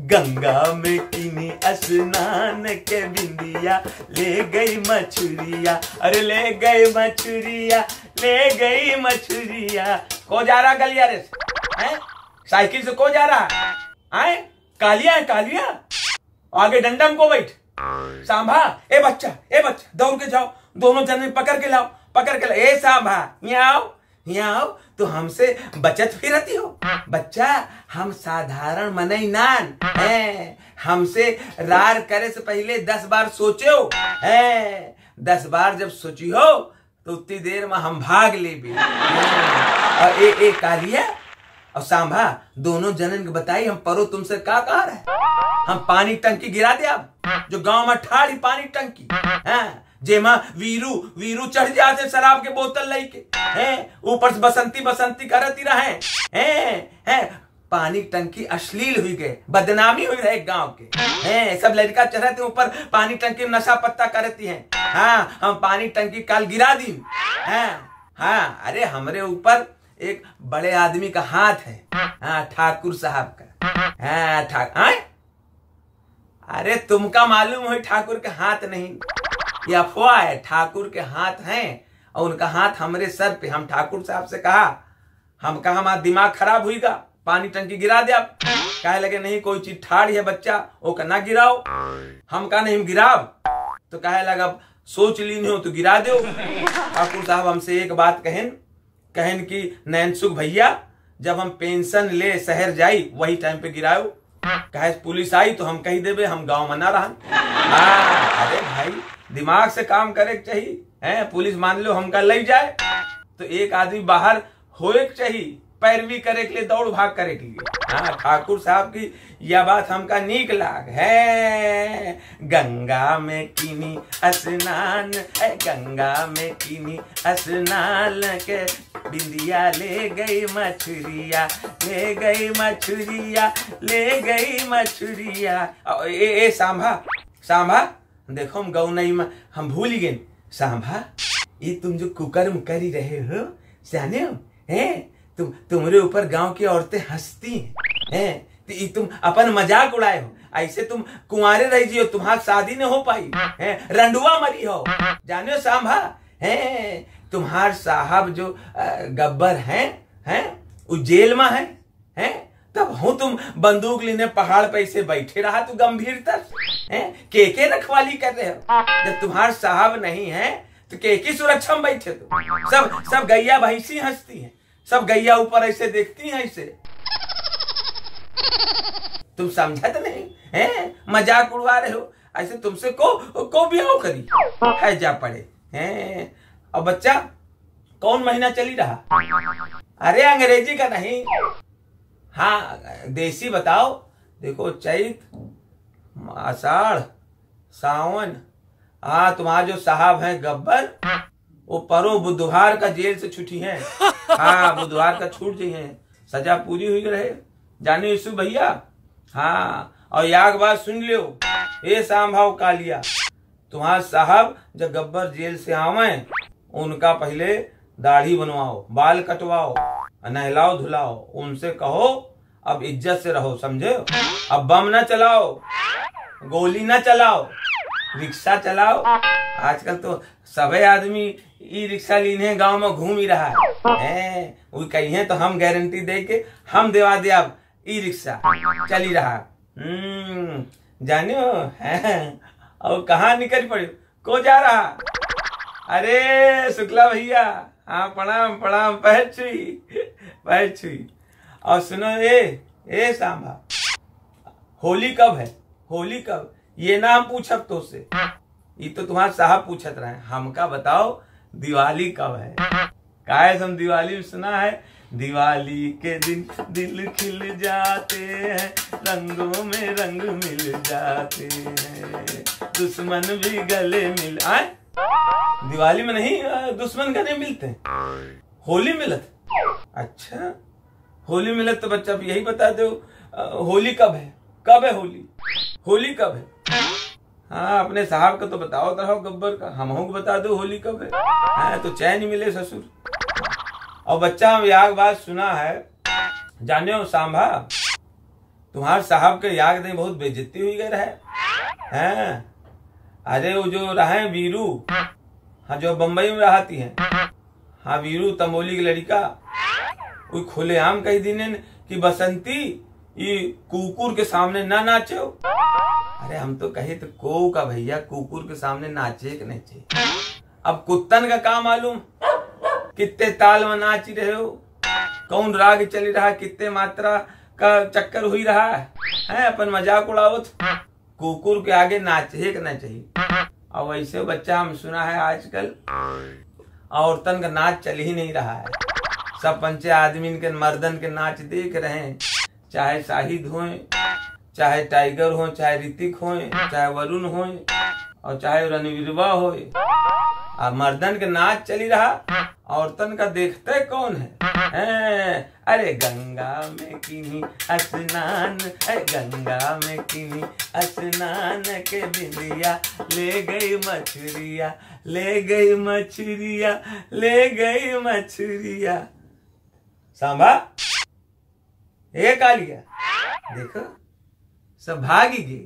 गंगा में किनी स्नान के बिंदिया ले गई मछुरिया, अरे ले गई मछुरिया, ले गई मछुरिया। को जा रहा गलियारे से हैं? साइकिल से को जा रहा है? कालिया है कालिया, आगे डंडम को बैठ। सांभा ए बच्चा दौड़ के जाओ, दोनों जने पकड़ के लाओ, पकड़ के लाओ। ए सांभा यहाँ आओ, तो हमसे बचत फिरती हो। बच्चा हम साधारण मनई नान है, हमसे रार करे से पहले 10 बार सोचो है। 10 बार जब सोची हो तो उतनी देर में हम भाग ले भी। और ए कालिया और सांभा दोनों जनन के बताई हम परो तुमसे का कहा रहे। हम पानी टंकी गिरा दे अब, जो गांव में ठाड़ी पानी टंकी है, जेमा वीरू चढ़ जाते शराब के बोतल लेके हैं, ऊपर से बसंती करती रहे हैं। पानी टंकी अश्लील हुई गए, बदनामी हुई रहे गांव के हैं। सब लड़का चढ़ते ऊपर पानी टंकी में नशा पत्ता करती हैं। हाँ हम पानी टंकी काल गिरा दी। हाँ अरे हमरे ऊपर एक बड़े आदमी का हाथ है, हाँ ठाकुर साहब का। हाँ अरे तुमका मालूम हो ठाकुर के हाथ नहीं, ये अफवाह है। ठाकुर के हाथ हैं और उनका हाथ हमरे सर पे। हम ठाकुर साहब से कहा, हम कहा हमारा दिमाग खराब हुईगा, पानी टंकी गिरा दे। आप कहे लगे नहीं कोई चीज ठाड़ी है बच्चा, वो का ना गिराओ। हम कहा नहीं गिराव, तो कहे लगा सोच ली नहीं हो तो गिरा दो। ठाकुर साहब हमसे एक बात कहन कि नैनसुख भैया जब हम पेंशन ले शहर जाई वही टाइम पे गिराओ। कहे पुलिस आई तो हम कही देवे हम गांव में ना रहा। अरे भाई दिमाग से काम करे चाहिए है। पुलिस मान लो हमका ले जाए तो एक आदमी बाहर होए चाहिए, पैरवी करे के लिए, दौड़ भाग करे के लिए। हाँ ठाकुर साहब की यह बात हमका नीक लाग है। गंगा में किनी स्नान है, गंगा में किनी स्नान के बिंदिया ले गई मछुरिया, ले गई मछुरिया, ले गई मछुरिया। ए सांभा देखो हम गौ नहीं हम भूल गए। सांभा ये तुम जो कुकर्म करी रहे हो जाने हो हैं, तुम्हारे ऊपर गांव की औरतें हंसती हैं, तो तुम अपन मजाक उड़ाए हो। ऐसे तुम कुंवारे रह जियो, तुम्हारी शादी न हो पाई है, रंडुआ मरी हो। जाने हो सांभा है, तुम्हार साहब जो गब्बर हैं वो जेल में हैं, तब हूँ तुम बंदूक लेने पहाड़ पे ऐसे बैठे रहा तो गंभीरता के रखवाली कर रहे हो। जब तुम्हार साहब नहीं है तो के सुरक्षा में बैठे तो सब गैया भैंसी हंसती हैं, सब गैया ऊपर ऐसे देखती हैं ऐसे। तुम समझत नहीं है, मजाक उड़वा रहे हो। ऐसे तुमसे को ब्याह करी है जा पड़े हैं। और बच्चा कौन महीना चली रहा? अरे अंग्रेजी का नहीं, हाँ देसी बताओ। देखो चैत, आषाढ़, सावन। हाँ तुम्हारा जो साहब हैं गब्बर वो परो बुधवार का जेल से छुट्टी है। हाँ बुधवार का छूट जाइए, सजा पूरी हुई रहे। जाने यीशु भैया। हाँ और याग बात सुन लियो, ये सांभाव कालिया तुम्हारा साहब जब गब्बर जेल से आवे उनका पहले दाढ़ी बनवाओ, बाल कटवाओ, नहलाओ धुलाओ, उनसे कहो अब इज्जत से रहो, समझे? अब बम ना चलाओ, गोली ना चलाओ, रिक्शा चलाओ। आजकल तो सभी आदमी ई रिक्शा लीने गांव में घूम ही रहा है। वो कही तो हम गारंटी दे के हम देवा दे अब ई रिक्शा चली रहा। जानियो और कहाँ निकल पड़े को जा रहा? अरे शुक्ला भैया, हाँ प्रणाम प्रणाम, पैर छुई। और सुनो ए सांभा, होली कब है? होली कब? ये नाम पूछब तो से, ये तो तुम्हारा साहब पूछत रहे। हमका बताओ दिवाली कब है? काहे हम दिवाली में सुना है, दिवाली के दिन दिल खिल जाते हैं, रंगों में रंग मिल जाते हैं, दुश्मन भी गले मिल आए। दिवाली में नहीं दुश्मन गले मिलते, होली मिलत। अच्छा होली मिलत तो बच्चा यही बता दो होली कब है? कब है होली? होली कब है? हाँ अपने साहब का तो बताओ तो रहो गब्बर का, हम को बता दो होली कब है। हाँ तो चैन ही मिले ससुर। और बच्चा हम याग बात सुना है, जाने हो सांभा तुम्हारे साहब के याद नहीं बहुत बेइज्जती हुई गई रहे हैं। अरे वो जो रहे वीरू, हाँ जो बम्बई में रहती है, हाँ वीरू तमोली की लड़का, वो खुलेआम कही दिन कि बसंती ये कुकुर के सामने ना नाचो। अरे हम तो कहे तो को का भैया कुकुर के सामने नाचे कि नहीं चाहिए। अब कुत्तन का काम मालूम कितने ताल में नाच रहे हो, कौन राग चल रहा, कितने मात्रा का चक्कर हुई रहा है अपन मजाक उड़ाओ। कुकुर के आगे नाचे कि नहीं चाहिए। और वैसे बच्चा हम सुना है आजकल औरतन का नाच चल ही नहीं रहा है, सब पंचे आदमी के मर्दन के नाच देख रहे हैं, चाहे शाहिद हों, चाहे टाइगर हो, चाहे ऋतिक हो, चाहे वरुण हो, और चाहे रणवीरवा हो। अब मर्दन के नाच चली रहा, औरतन का देखते कौन है? अरे गंगा में किनी स्नान, गंगा में किनी स्नान के बिंदिया ले गई मछुरिया, ले गई मछुरिया, ले गई मछुरिया। सांभा ये कालिया देखो सब भागी गए।